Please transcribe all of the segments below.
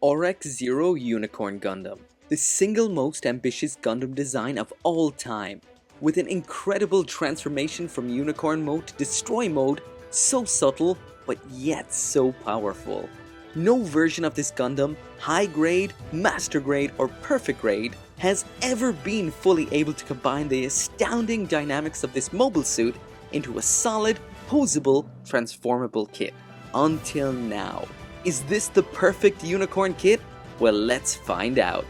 Oryx Zero Unicorn Gundam, the single most ambitious Gundam design of all time, with an incredible transformation from Unicorn mode to Destroy mode, so subtle but yet so powerful. No version of this Gundam, high grade, master grade or perfect grade, has ever been fully able to combine the astounding dynamics of this mobile suit into a solid, posable, transformable kit. Until now. Is this the perfect unicorn kit? Well, let's find out.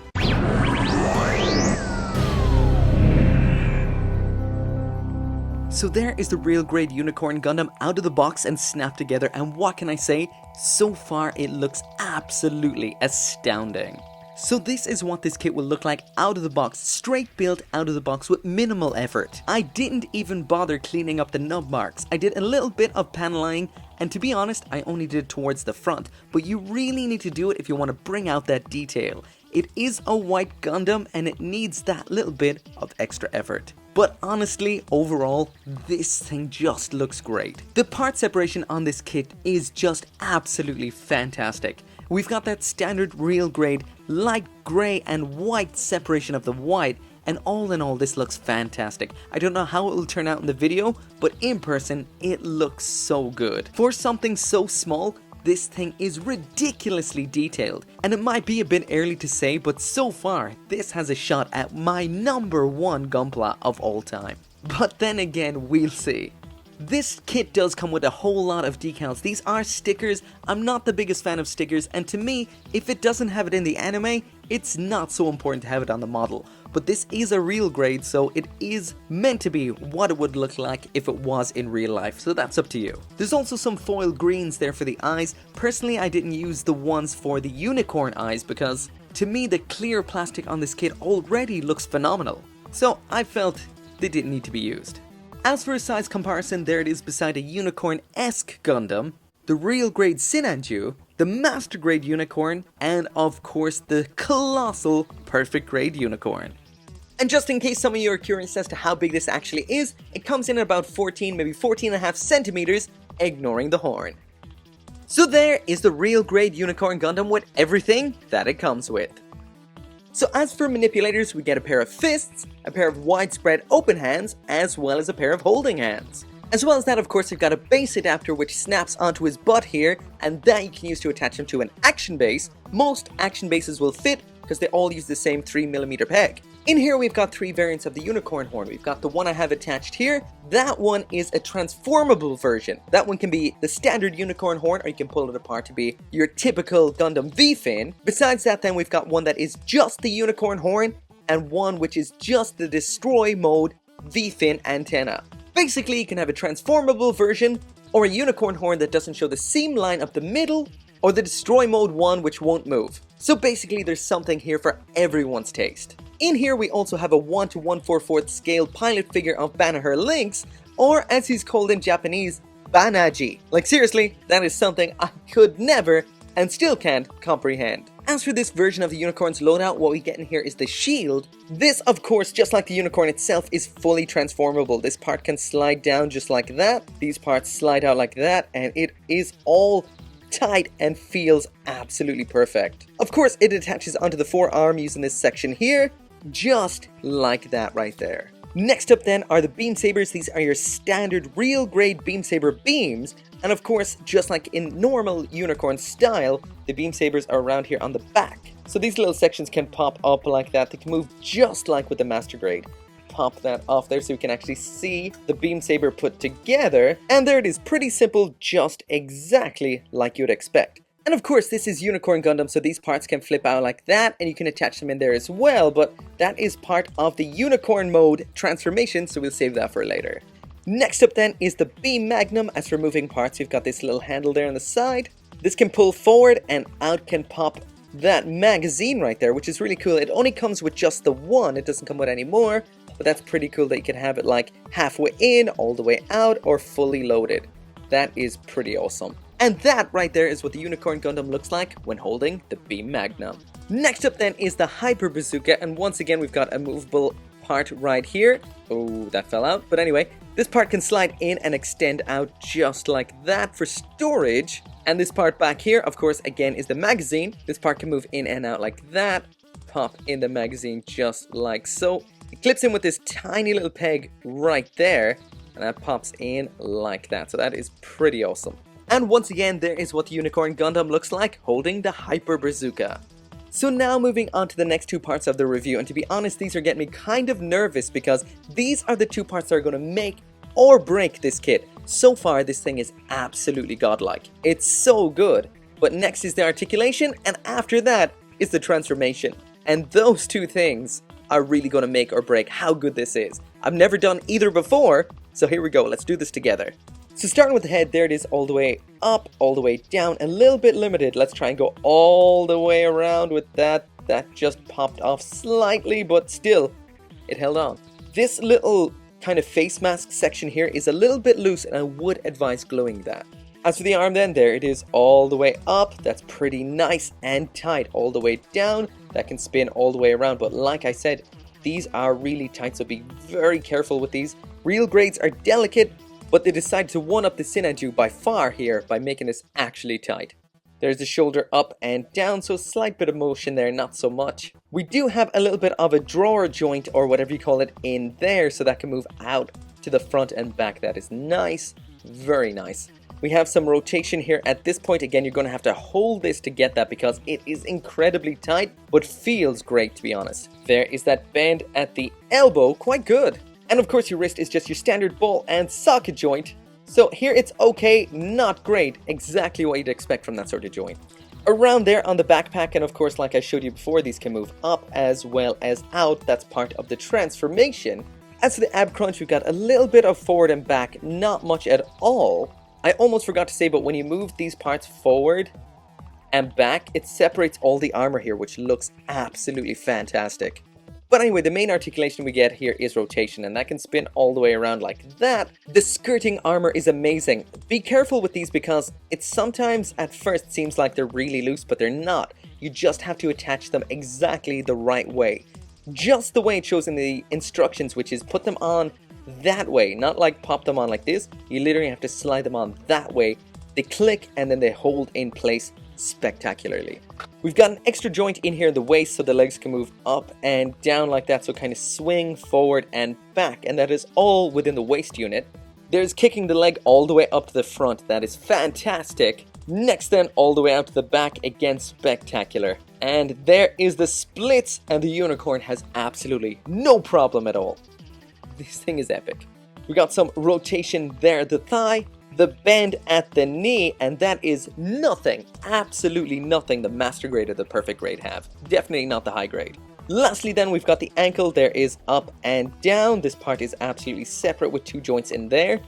So there is the real grade Unicorn Gundam out of the box and snapped together, and what can I say? So far it looks absolutely astounding. So this is what this kit will look like out of the box, straight built out of the box with minimal effort. I didn't even bother cleaning up the nub marks. I did a little bit of paneling, and to be honest, I only did it towards the front, but you really need to do it if you want to bring out that detail. It is a white Gundam and it needs that little bit of extra effort. But honestly, overall, this thing just looks great. The part separation on this kit is just absolutely fantastic. We've got that standard real grade, light grey and white separation of the white, and all in all this looks fantastic. I don't know how it will turn out in the video, but in person it looks so good. For something so small, this thing is ridiculously detailed, and it might be a bit early to say, but so far this has a shot at my #1 Gunpla of all time. But then again, we'll see. This kit does come with a whole lot of decals. These are stickers. I'm not the biggest fan of stickers, and to me, if it doesn't have it in the anime, it's not so important to have it on the model. But this is a real grade, so it is meant to be what it would look like if it was in real life, so that's up to you. There's also some foil greens there for the eyes. Personally, I didn't use the ones for the unicorn eyes because, to me, the clear plastic on this kit already looks phenomenal. So I felt they didn't need to be used. As for a size comparison, there it is beside a unicorn-esque Gundam, the real grade Sinanju, the master grade unicorn, and of course the colossal perfect grade unicorn. And just in case some of you are curious as to how big this actually is, it comes in at about 14, maybe 14.5 centimeters, ignoring the horn. So there is the real grade Unicorn Gundam with everything that it comes with. So as for manipulators, we get a pair of fists, a pair of widespread open hands, as well as a pair of holding hands. As well as that, of course, we've got a base adapter which snaps onto his butt here, and that you can use to attach him to an action base. Most action bases will fit, because they all use the same 3mm peg. In here we've got 3 variants of the unicorn horn. We've got the one I have attached here. That one is a transformable version. That one can be the standard unicorn horn, or you can pull it apart to be your typical Gundam V-fin. Besides that, then we've got one that is just the unicorn horn, and one which is just the destroy mode V-fin antenna. Basically, you can have a transformable version, or a unicorn horn that doesn't show the seam line up the middle, or the destroy mode one which won't move. So basically there's something here for everyone's taste. In here we also have a 1 to 1/4 scale pilot figure of Banner Lynx, or as he's called in Japanese, Banaji. Like seriously, that is something I could never and still can't comprehend. As for this version of the unicorn's loadout, what we get in here is the shield. This, of course, just like the unicorn itself, is fully transformable. This part can slide down just like that, these parts slide out like that, and it is all tight and feels absolutely perfect. Of course, it attaches onto the forearm using this section here, just like that right there. Next up then are the beam sabers. These are your standard real grade beam saber beams, and of course, just like in normal unicorn style, the beam sabers are around here on the back. So these little sections can pop up like that. They can move just like with the master grade. Pop that off there so we can actually see the beam saber put together, and there it is, pretty simple, just exactly like you'd expect. And of course this is Unicorn Gundam, so these parts can flip out like that, and you can attach them in there as well, but that is part of the unicorn mode transformation, so we'll save that for later. Next up then is the beam magnum. As for moving parts, we've got this little handle there on the side. This can pull forward, and out can pop that magazine right there, which is really cool. It only comes with just the one, it doesn't come with any more. But that's pretty cool that you can have it like halfway in, all the way out, or fully loaded. That is pretty awesome. And that right there is what the Unicorn Gundam looks like when holding the Beam Magnum. Next up then is the Hyper Bazooka, and once again we've got a movable part right here. Oh, that fell out. But anyway, this part can slide in and extend out just like that for storage. And this part back here, of course, again, is the magazine. This part can move in and out like that. Pop in the magazine just like so. It clips in with this tiny little peg right there, and that pops in like that. So that is pretty awesome. And once again, there is what the Unicorn Gundam looks like, holding the Hyper Bazooka. So now moving on to the next two parts of the review, and to be honest, these are getting me kind of nervous because these are the two parts that are going to make or break this kit. So far, this thing is absolutely godlike. It's so good. But next is the articulation, and after that is the transformation. And those two things are really going to make or break how good this is. I've never done either before, so here we go, let's do this together. So starting with the head, there it is all the way up, all the way down, a little bit limited. Let's try and go all the way around with that. That just popped off slightly, but still, it held on. This little kind of face mask section here is a little bit loose, and I would advise gluing that. As for the arm then, there it is all the way up. That's pretty nice and tight. All the way down, that can spin all the way around. But like I said, these are really tight, so be very careful with these. Real grades are delicate, but they decide to one-up the Sinaju by far here by making this actually tight. There's the shoulder up and down, so a slight bit of motion there, not so much. We do have a little bit of a drawer joint, or whatever you call it, in there, so that can move out to the front and back. That is nice, very nice. We have some rotation here. At this point, again, you're going to have to hold this to get that because it is incredibly tight, but feels great, to be honest. There is that bend at the elbow, quite good. And of course, your wrist is just your standard ball and socket joint. So here it's okay, not great, exactly what you'd expect from that sort of joint. Around there on the backpack, and of course, like I showed you before, these can move up as well as out. That's part of the transformation. As for the ab crunch, we've got a little bit of forward and back, not much at all. I almost forgot to say, but when you move these parts forward and back, it separates all the armor here, which looks absolutely fantastic. But anyway, the main articulation we get here is rotation, and that can spin all the way around like that. The skirting armor is amazing. Be careful with these because it sometimes at first seems like they're really loose, but they're not. You just have to attach them exactly the right way. Just the way it shows in the instructions, which is put them on that way, not like pop them on like this. You literally have to slide them on that way. They click and then they hold in place spectacularly. We've got an extra joint in here in the waist so the legs can move up and down like that, so kind of swing forward and back, and that is all within the waist unit. There's kicking the leg all the way up to the front. That is fantastic. Next then, all the way out to the back, again spectacular. And there is the splits, and the Unicorn has absolutely no problem at all. This thing is epic. We got some rotation there, the thigh, the bend at the knee, and that is nothing, absolutely nothing the master grade or the perfect grade have. Definitely not the high grade. Lastly then, we've got the ankle. There is up and down. This part is absolutely separate with two joints in there.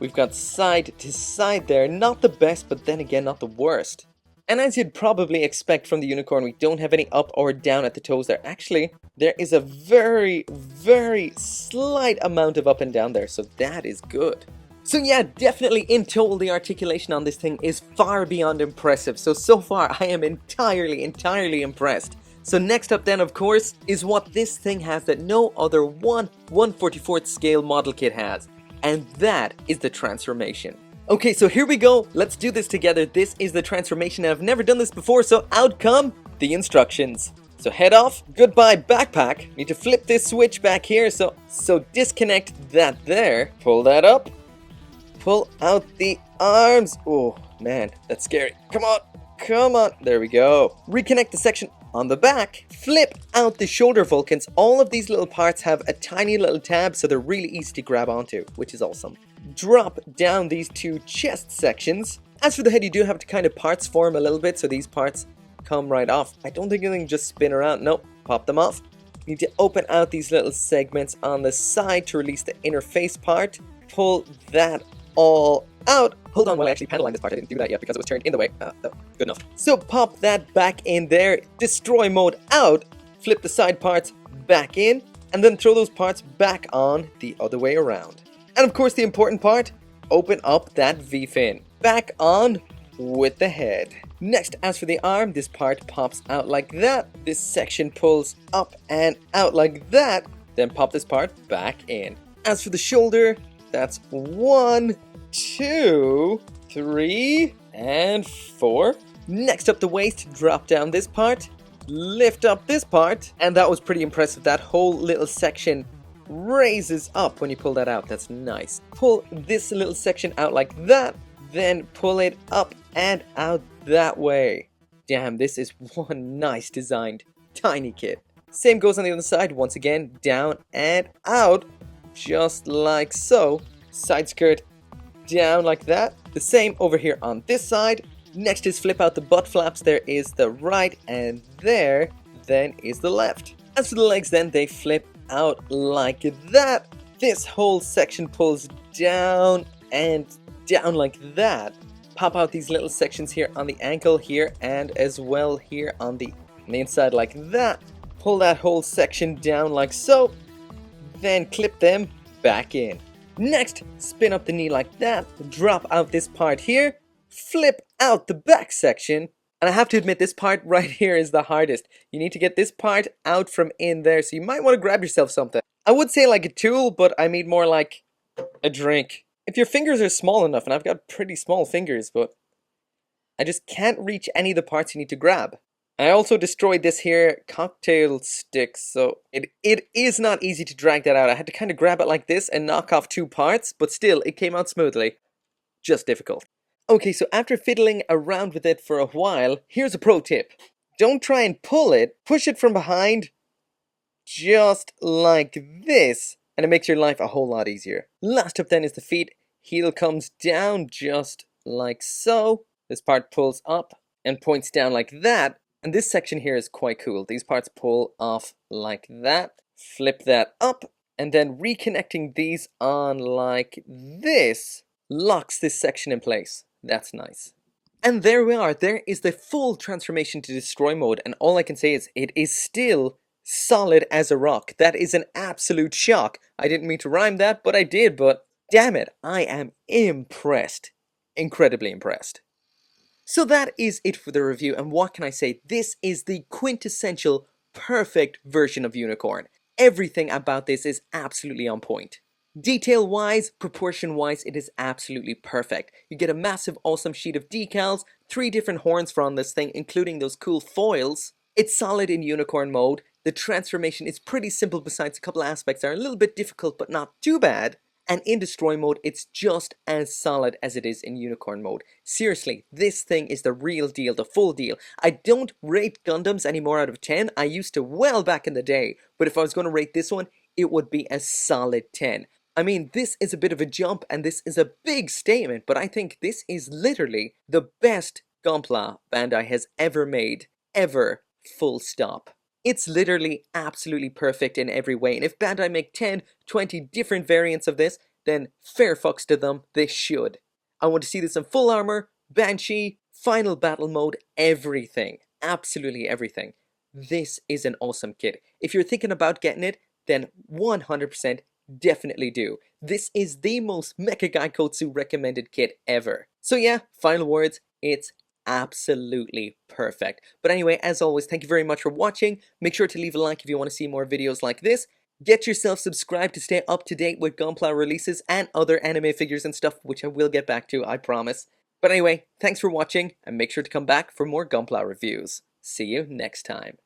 We've got side to side there. Not the best, but then again, not the worst. And as you'd probably expect from the Unicorn, we don't have any up or down at the toes there. Actually, there is a very, very slight amount of up and down there, so that is good. So yeah, definitely in total, the articulation on this thing is far beyond impressive. So far, I am entirely impressed. So next up then, of course, is what this thing has that no other 1/144th scale model kit has. And that is the transformation. Okay, so here we go. Let's do this together. This is the transformation. I've never done this before, so out come the instructions. So head off, goodbye backpack. Need to flip this switch back here, so disconnect that there. Pull that up. Pull out the arms. Oh man, that's scary. Come on, there we go. Reconnect the section on the back. Flip out the shoulder Vulcans. All of these little parts have a tiny little tab, so they're really easy to grab onto, which is awesome. Drop down these two chest sections. As for the head, you do have to kind of parts form a little bit, so these parts come right off. I don't think you can just spin around. Nope, pop them off. You need to open out these little segments on the side to release the inner face part. Pull that all out. Hold on while I actually panel line this part. I didn't do that yet because it was turned in the way. Oh, good enough. So pop that back in there. Destroy mode out. Flip the side parts back in. And then throw those parts back on the other way around. And of course the important part, open up that V-fin. Back on with the head. Next, as for the arm, this part pops out like that. This section pulls up and out like that. Then pop this part back in. As for the shoulder, that's 1, 2, 3, and 4. Next up the waist, drop down this part, lift up this part, and that was pretty impressive. That whole little section raises up when you pull that out. That's nice. Pull this little section out like that, then pull it up and out that way. Damn, this is one nice designed tiny kit. Same goes on the other side. Once again, down and out, just like so. Side skirt down like that. The same over here on this side. Next is flip out the butt flaps. There is the right, and there then is the left. As for the legs, then they flip out like that. This whole section pulls down and down like that. Pop out these little sections here on the ankle here, and as well here on the inside like that. Pull that whole section down like so, then clip them back in. Next, spin up the knee like that, drop out this part here, flip out the back section, and I have to admit this part right here is the hardest. You need to get this part out from in there, so you might want to grab yourself something. I would say like a tool, but I mean more like a drink. If your fingers are small enough, and I've got pretty small fingers, but I just can't reach any of the parts you need to grab. I also destroyed this here cocktail stick, so it is not easy to drag that out. I had to kind of grab it like this and knock off 2 parts, but still, it came out smoothly. Just difficult. Okay, so after fiddling around with it for a while, here's a pro tip. Don't try and pull it, push it from behind, just like this, and it makes your life a whole lot easier. Last up then is the feet. Heel comes down just like so. This part pulls up and points down like that. And this section here is quite cool. These parts pull off like that, flip that up, and then reconnecting these on like this locks this section in place. That's nice. And there we are. There is the full transformation to destroy mode, and all I can say is it is still solid as a rock. That is an absolute shock. I didn't mean to rhyme that, but I did, but damn it, I am impressed. Incredibly impressed. So that is it for the review, and what can I say? This is the quintessential perfect version of Unicorn. Everything about this is absolutely on point. Detail-wise, proportion-wise, it is absolutely perfect. You get a massive awesome sheet of decals, 3 different horns from this thing, including those cool foils. It's solid in Unicorn mode. The transformation is pretty simple, besides a couple aspects that are a little bit difficult, but not too bad. And in Destroy mode, it's just as solid as it is in Unicorn mode. Seriously, this thing is the real deal, the full deal. I don't rate Gundams anymore out of 10. I used to well back in the day. But if I was going to rate this one, it would be a solid 10. I mean, this is a bit of a jump, and this is a big statement, but I think this is literally the best Gunpla Bandai has ever made. Ever. Full stop. It's literally absolutely perfect in every way, and if Bandai make 10, 20 different variants of this, then fair fucks to them, they should. I want to see this in full armor, Banshee, final battle mode, everything. Absolutely everything. This is an awesome kit. If you're thinking about getting it, then 100% definitely do. This is the most Mecha Gaikotsu recommended kit ever. So yeah, final words, it's absolutely perfect. But anyway, as always, thank you very much for watching. Make sure to leave a like if you want to see more videos like this. Get yourself subscribed to stay up to date with Gunpla releases and other anime figures and stuff, which I will get back to, I promise. But anyway, thanks for watching, and make sure to come back for more Gunpla reviews. See you next time.